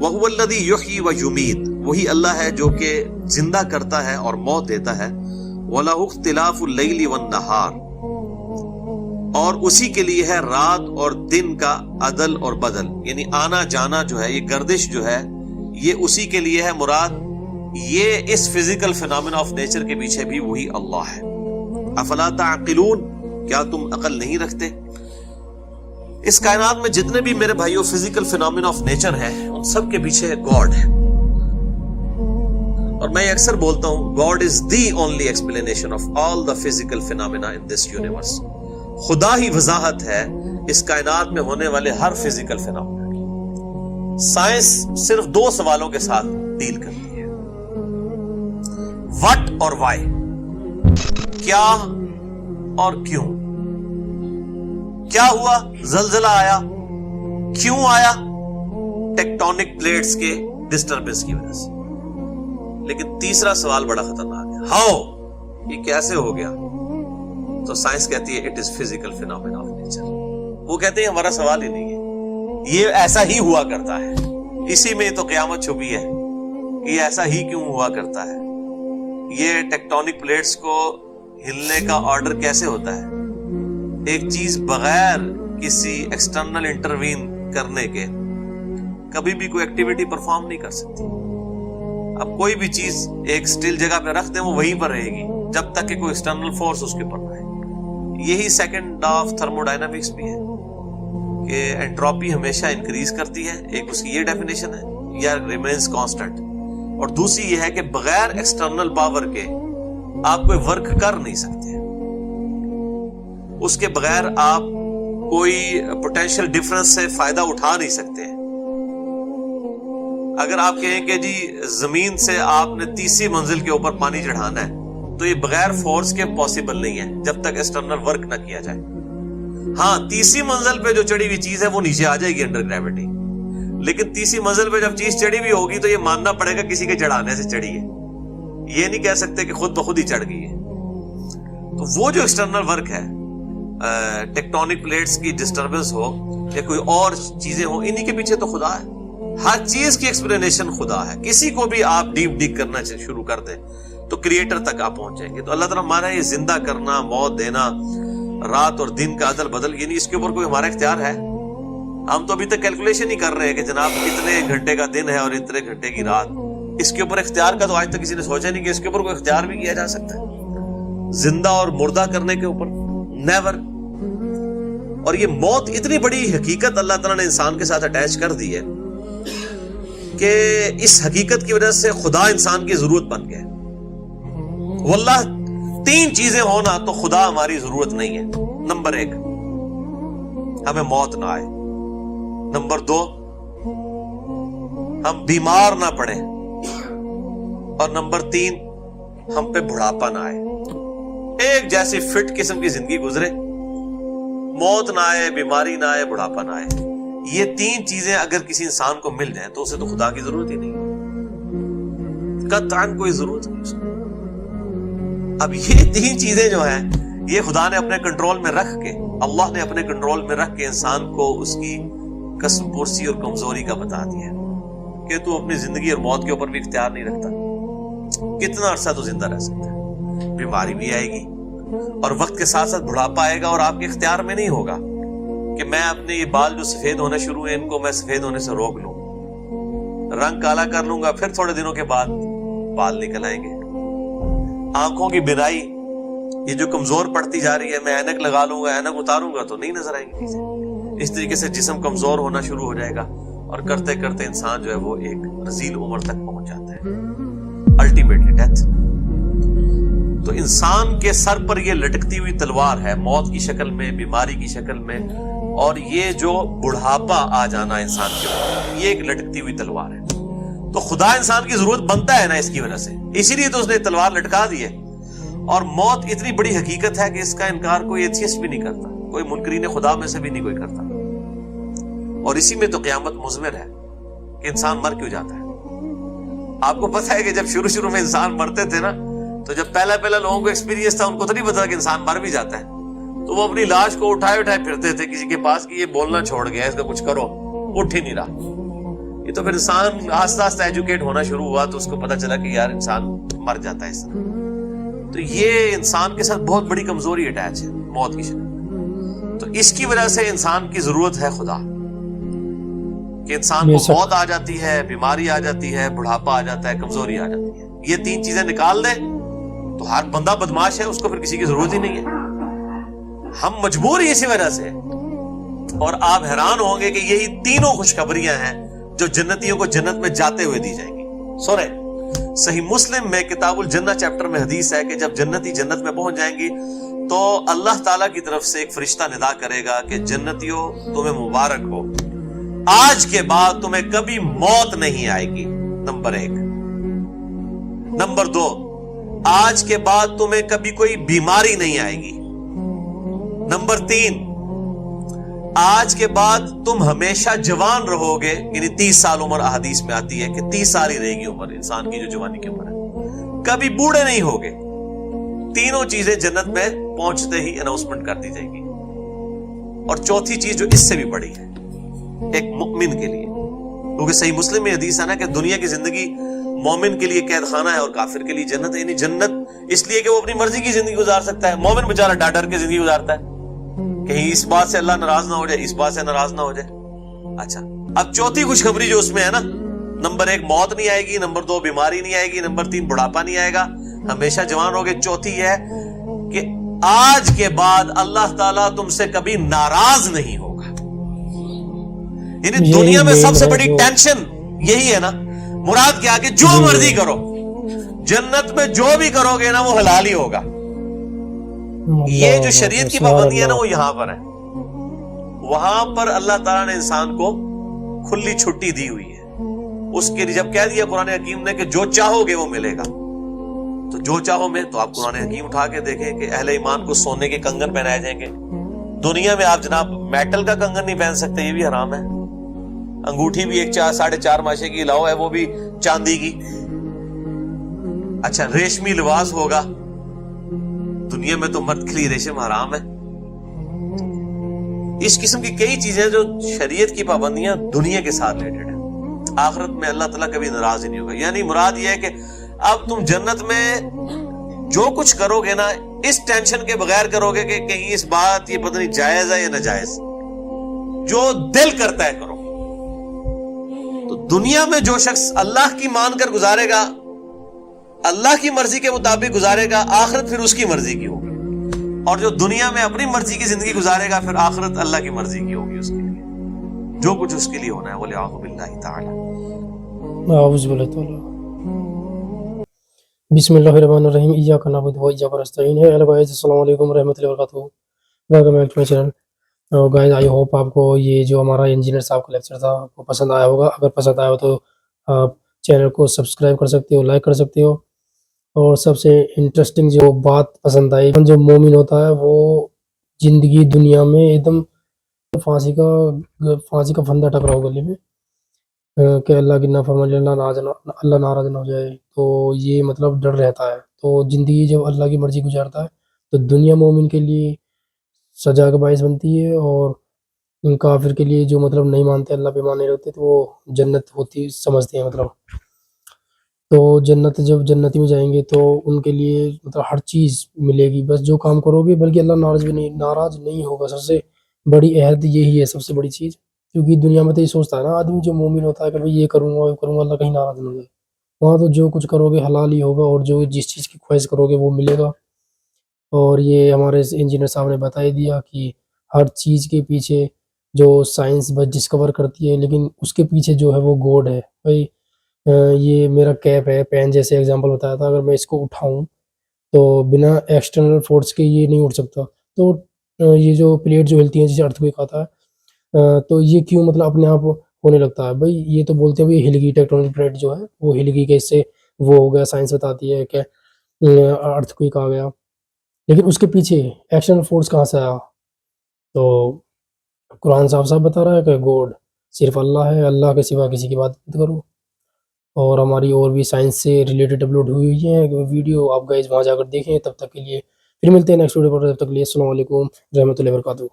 وَهُوَ الَّذِي يُحْيِي وَيُمِيتُ، وہی اللہ ہے جو کہ زندہ کرتا ہے اور موت دیتا ہے. وَلَهُ اخْتِلَافُ اللَّيْلِ وَالنَّهَارِ، اور اسی کے لیے ہے رات اور دن کا عدل اور بدل، یعنی آنا جانا جو ہے، یہ گردش جو ہے، یہ اسی کے لیے ہے. مراد یہ اس فزیکل فینامنا آف نیچر کے پیچھے بھی وہی اللہ ہے. افلا تعقلون، کیا تم عقل نہیں رکھتے؟ اس کائنات میں جتنے بھی میرے بھائیوں فزیکل فینامنا آف نیچر ہیں، ان سب کے پیچھے گاڈ ہے. اور میں اکثر بولتا ہوں God is the only explanation of all the physical phenomena in this universe. خدا ہی وضاحت ہے اس کائنات میں ہونے والے ہر فزیکل فینامنا کی. سائنس صرف دو سوالوں کے ساتھ ڈیل کرتی ہے، وٹ اور وائی، کیا اور کیوں. کیا ہوا؟ زلزلہ آیا. کیوں آیا؟ ٹیکٹونک پلیٹس کے ڈسٹربنس کی وجہ سے. لیکن تیسرا سوال بڑا خطرناک ہے، ہاؤ، یہ کیسے ہو گیا؟ تو سائنس کہتی ہے it is physical phenomena of nature. وہ کہتے ہیں ہمارا سوال ہی نہیں ہے، یہ ایسا ہی ہوا کرتا ہے. اسی میں تو قیامت چھپی ہے کہ یہ ایسا ہی کیوں ہوا کرتا ہے. یہ ٹیکٹونک پلیٹس کو ہلنے کا آرڈر کیسے ہوتا ہے؟ ایک چیز بغیر کسی ایکسٹرنل انٹروین کرنے کے کبھی بھی کوئی ایکٹیویٹی پرفارم نہیں کر سکتی. اب کوئی بھی چیز ایک سٹل جگہ پہ رکھ دیں وہ وہیں پر رہے گی جب تک کہ کوئی ایکسٹرنل فورس اس کے اوپر رہے. یہی سیکنڈ لا آف تھرموڈائنامکس بھی ہے کہ انٹروپی ہمیشہ انکریز کرتی ہے، ایک اس کی یہ ڈیفینیشن ہے، یا ریمینز کانسٹنٹ. اور دوسری یہ ہے کہ بغیر ایکسٹرنل پاور کے آپ کوئی ورک کر نہیں سکتے، اس کے بغیر آپ کوئی پوٹینشیل ڈفرنس سے فائدہ اٹھا نہیں سکتے. اگر آپ کہیں کہ جی زمین سے آپ نے 30ویں منزل کے اوپر پانی چڑھانا ہے تو یہ بغیر فورس کے پاسبل نہیں ہے جب تک ایکسٹرنل ورک نہ کیا جائے. ہاں 30ویں منزل پہ جو چڑھی ہوئی چیز ہے وہ نیچے آ جائے گی انڈر گریوٹی، لیکن 30ویں منزل پہ جب چیز چڑھی ہوئی ہوگی تو یہ ماننا پڑے گا کسی کے چڑھانے سے چڑھی ہے، یہ نہیں کہہ سکتے کہ خود بخود ہی چڑھ گئی ہے. تو وہ جو ایکسٹرنل ورک ہے، ٹیکٹونک پلیٹس کی ڈسٹربنس ہو یا کوئی اور چیزیں ہوں، انہی کے پیچھے تو خدا ہے. ہر چیز کی ایکسپلینیشن خدا ہے. کسی کو بھی آپ ڈیپ ڈیگ کرنا شروع کر دیں تو کریٹر تک آپ پہنچ جائیں گے. تو اللہ تعالیٰ ہمارا یہ زندہ کرنا، موت دینا، رات اور دن کا عدل بدل، یعنی اس کے اوپر کوئی ہمارا اختیار ہے؟ ہم تو ابھی تک کیلکولیشن ہی کر رہے ہیں کہ جناب اتنے گھنٹے کا دن ہے اور اتنے گھنٹے کی رات. اس کے اوپر اختیار کا تو آج تک کسی نے سوچا نہیں کہ اس کے اوپر کوئی اختیار بھی کیا جا سکتا ہے. زندہ اور مردہ کرنے کے اوپر نیور. اور یہ موت اتنی بڑی حقیقت اللہ تعالیٰ نے انسان کے ساتھ اٹیچ کر دی ہے کہ اس حقیقت کی وجہ سے خدا انسان کی ضرورت بن گیا. واللہ 3 چیزیں ہونا تو خدا ہماری ضرورت نہیں ہے. نمبر 1 ہمیں موت نہ آئے. نمبر 2 ہم بیمار نہ پڑیں. اور نمبر 3 ہم پہ بڑھاپا نہ آئے. ایک جیسی فٹ قسم کی زندگی گزرے، موت نہ آئے، بیماری نہ آئے، بڑھاپا نہ آئے. یہ 3 چیزیں اگر کسی انسان کو مل جائیں تو اسے تو خدا کی ضرورت ہی نہیں، قطعاً کوئی ضرورت نہیں اس کو. اب یہ 3 چیزیں جو ہیں یہ خدا نے اپنے کنٹرول میں رکھ کے، اللہ نے اپنے کنٹرول میں رکھ کے انسان کو اس کی کسب پرسی اور کمزوری کا بتا دیا کہ تو اپنی زندگی اور موت کے اوپر بھی اختیار نہیں رکھتا. کتنا عرصہ تو زندہ رہ سکتا ہے؟ بیماری بھی آئے گی اور وقت کے ساتھ ساتھ بڑھاپا آئے گا، اور آپ کے اختیار میں نہیں ہوگا کہ میں اپنے یہ بال جو سفید ہونے شروع ہیں ان کو میں سفید ہونے سے روک لوں، رنگ کالا کر لوں گا، پھر تھوڑے دنوں کے بعد بال نکل آئیں گے. آنکھوں کی بینائی یہ جو کمزور پڑتی جا رہی ہے، میں اینک لگا لوں گا، اینک اتاروں گا تو نہیں نظر آئیں گی چیزیں. اس طریقے سے جسم کمزور ہونا شروع ہو جائے گا اور کرتے کرتے انسان جو ہے وہ ایک رذیل عمر تک پہنچ جاتا ہے، الٹیمیٹلی ڈیتھ. تو انسان کے سر پر یہ لٹکتی ہوئی تلوار ہے، موت کی شکل میں، بیماری کی شکل میں، اور یہ جو بڑھاپا آ جانا انسان کے اوپر، یہ ایک لٹکتی ہوئی تلوار ہے. تو خدا انسان کی ضرورت بنتا ہے نا اس کی وجہ سے، اسی لیے تو اس نے تلوار لٹکا دی ہے. اور موت اتنی بڑی حقیقت ہے کہ اس کا انکار کوئی ایتھیسٹ بھی نہیں کرتا، کوئی منکرین خدا میں سے بھی نہیں کوئی کرتا. اور اسی میں تو قیامت مضمر ہے کہ انسان مر کیوں جاتا ہے. آپ کو پتہ ہے کہ جب شروع میں انسان مرتے تھے نا، تو جب پہلا لوگوں کو ایکسپیرینس تھا، ان کو تو نہیں پتا کہ انسان مر بھی جاتا ہے، تو وہ اپنی لاش کو اٹھائے پھرتے تھے کسی کے پاس کہ یہ بولنا چھوڑ گیا، اس کا کچھ کرو، اٹھ ہی نہیں رہا. یہ تو پھر انسان آہستہ آہستہ ایجوکیٹ ہونا شروع ہوا تو اس کو پتا چلا کہ یار انسان مر جاتا ہے اس طرح. تو یہ انسان کے ساتھ بہت بڑی کمزوری اٹیچ ہے موت کی شکل. تو اس کی وجہ سے انسان کی ضرورت ہے خدا کہ انسان کو موت آ جاتی ہے, بیماری آ جاتی ہے, بڑھاپا آ جاتا ہے, کمزوری آ جاتی ہے. یہ 3 چیزیں نکال دے تو ہر بندہ بدماش ہے, اس کو پھر کسی کی ضرورت ہی نہیں ہے. ہم مجبور ہی اسی وجہ سے. اور آپ حیران ہوں گے کہ یہی تینوں خوشخبریاں ہیں جو جنتیوں کو جنت میں جاتے ہوئے دی جائیں گی. سنیں, صحیح مسلم میں کتاب الجنہ چیپٹر میں حدیث ہے کہ جب جنتی جنت میں پہنچ جائیں گی تو اللہ تعالیٰ کی طرف سے ایک فرشتہ ندا کرے گا کہ جنتیوں تمہیں مبارک ہو, آج کے بعد تمہیں کبھی موت نہیں آئے گی. نمبر 1. نمبر 2, آج کے بعد تمہیں کبھی کوئی بیماری نہیں آئے گی. نمبر 3, آج کے بعد تم ہمیشہ جوان رہو گے, یعنی 30 سال عمر احادیث میں آتی ہے کہ 30 سال ہی رہے گی عمر انسان کی جو جوانی کی عمر ہے, کبھی بوڑھے نہیں ہوگے. تینوں چیزیں جنت میں پہنچتے ہی اناؤنسمنٹ کر دی جائے گی. اور چوتھی چیز جو اس سے بھی بڑی ہے ایک مؤمن کے لیے, کیونکہ صحیح مسلم میں حدیث ہے نا کہ دنیا کی زندگی مومن کے لیے قید خانہ ہے اور کافر کے لیے جنت ہے. یعنی جنت اس لیے کہ وہ اپنی مرضی کی زندگی گزار سکتا ہے, مومن بیچارہ ڈر ڈر کے زندگی گزارتا ہے کہیں اس بات سے اللہ ناراض نہ ہو جائے, اس بات سے ناراض نہ ہو جائے. اچھا, اب چوتھی خوشخبری جو اس میں ہے نا, نمبر 1 موت نہیں آئے گی, نمبر 2 بیماری نہیں آئے گی, نمبر 3 بڑھاپا نہیں آئے گا, ہمیشہ جوان ہوگے. چوتھی ہے کہ آج کے بعد اللہ تعالیٰ تم سے کبھی ناراض نہیں ہوگا. یعنی دنیا میں سب سے بڑی ٹینشن یہی ہے نا, مراد کیا کہ جو مرضی کرو, جنت میں جو بھی کرو گے نا وہ حلال ہی ہوگا. یہ جو شریعت کی پابندی ہے نا وہ یہاں پر ہے. وہاں پر اللہ تعالیٰ نے انسان کو کھلی چھٹی دی ہوئی ہے. اس کے لیے جب کہہ دیا قرآن حکیم نے کہ جو چاہو گے وہ ملے گا, تو جو چاہو میں, تو آپ قرآن حکیم اٹھا کے دیکھیں کہ اہل ایمان کو سونے کے کنگن پہنائے جائیں گے. دنیا میں آپ جناب میٹل کا کنگن نہیں پہن سکتے, یہ بھی حرام ہے. انگوٹھی بھی 4.5 ماشے کی لاؤ ہے, وہ بھی چاندی کی. اچھا, ریشمی لباس ہوگا. دنیا میں تو مرد کے لیے ریشم حرام ہے. اس قسم کی کئی چیزیں جو شریعت کی پابندیاں دنیا کے ساتھ ریلیٹڈ ہیں. آخرت میں اللہ تعالیٰ کبھی ناراض ہی نہیں ہوگا. یعنی مراد یہ ہے کہ اب تم جنت میں جو کچھ کرو گے نا اس ٹینشن کے بغیر کرو گے کہ کہیں اس بات یہ پتہ نہیں جائز ہے یا ناجائز, جو دل کرتا ہے کرو. تو دنیا میں جو شخص اللہ کی مان کر گزارے گا, اللہ کی مرضی کے مطابق گزارے گا, آخرت پھر اس کی مرضی کی ہوگی. اور جو دنیا میں اپنی مرضی کی زندگی گزارے گا پھر آخرت اللہ کی مرضی کی ہوگی اس کے لیے, جو کچھ اس کے لیے ہونا ہے. وَلِعَاذُ بِاللَّهِ تَعَالَى. اعوذ باللہ تعالی. بسم اللہ الرحمن الرحیم. ایاک نعبد و ایاک نستعین. ہیلو گائز, السلام علیکم ورحمۃ اللہ وبرکاتہ. Welcome back to my channel. Guys, I hope آپ کو یہ جو ہمارا انجینئر صاحب کا لیکچر تھا وہ پسند آیا ہوگا. اگر پسند آیا ہو تو آپ چینل کو سبسکرائب کر سکتے ہو, لائک کر سکتے ہو. اور سب سے انٹرسٹنگ جو بات پسند آئی, جو مومن ہوتا ہے وہ زندگی دنیا میں ایک دم پھانسی کا پھندا ٹکراؤ گلے میں کہ اللہ کی نافرمانی, اللہ ناراض نہ ہو جائے, تو یہ مطلب ڈر رہتا ہے. تو زندگی جب اللہ کی مرضی گزارتا ہے تو دنیا مومن کے لیے سزا کا باعث بنتی ہے, اور ان کافر کے لیے جو مطلب نہیں مانتے, اللہ پہ مان نہیں رکھتے, تو وہ جنت ہوتی سمجھتے ہیں مطلب. تو جب جنتی میں جائیں گے تو ان کے لیے مطلب ہر چیز ملے گی, بس جو کام کرو گے, بلکہ اللہ ناراض نہیں ہوگا. سب سے بڑی عہد یہی ہے, سب سے بڑی چیز. کیونکہ دنیا میں تو یہ سوچتا ہے نا آدمی جو مومن ہوتا ہے کہ بھئی یہ کروں گا وہ کروں گا, اللہ کہیں ناراض نہ ہو جائے. وہاں تو جو کچھ کرو گے حلال ہی ہوگا, اور جو جس چیز کی خواہش کرو گے وہ ملے گا. اور یہ ہمارے انجینئر صاحب نے بتا ہی دیا کہ ہر چیز کے پیچھے جو سائنس بس ڈسکور کرتی ہے, لیکن اس کے پیچھے جو ہے وہ گوڈ ہے. بھائی یہ میرا کیپ ہے, پین جیسے ایگزامپل بتایا تھا, اگر میں اس کو اٹھاؤں تو بنا ایکسٹرنل فورس کے یہ نہیں اٹھ سکتا. تو یہ جو پلیٹ جو ہلتی ہیں جیسے ارتھکویک آتا ہے, تو یہ کیوں مطلب اپنے آپ ہونے لگتا ہے. بھائی یہ تو بولتے ہیں ہل گئی, ٹیکٹونک پلیٹ جو ہے وہ ہل گئی, کہ اس سے وہ ہو گیا. سائنس بتاتی ہے کہ ارتھکویک آ گیا, لیکن اس کے پیچھے ایکسٹرنل فورس کہاں سے آیا؟ تو قرآن صاحب بتا رہا ہے کہ گوڈ صرف اللہ ہے, اللہ کے سوا کسی کی بات مت کرو. اور ہماری اور بھی سائنس سے ریلیٹڈ اپلوڈ ہوئی ہیں ویڈیو, آپ گائز وہاں جا کر دیکھیں. تب تک کے لیے پھر ملتے ہیں نیکسٹ ویڈیو پر, تب تک کے لیے السلام علیکم رحمۃ اللہ وبرکاتہ.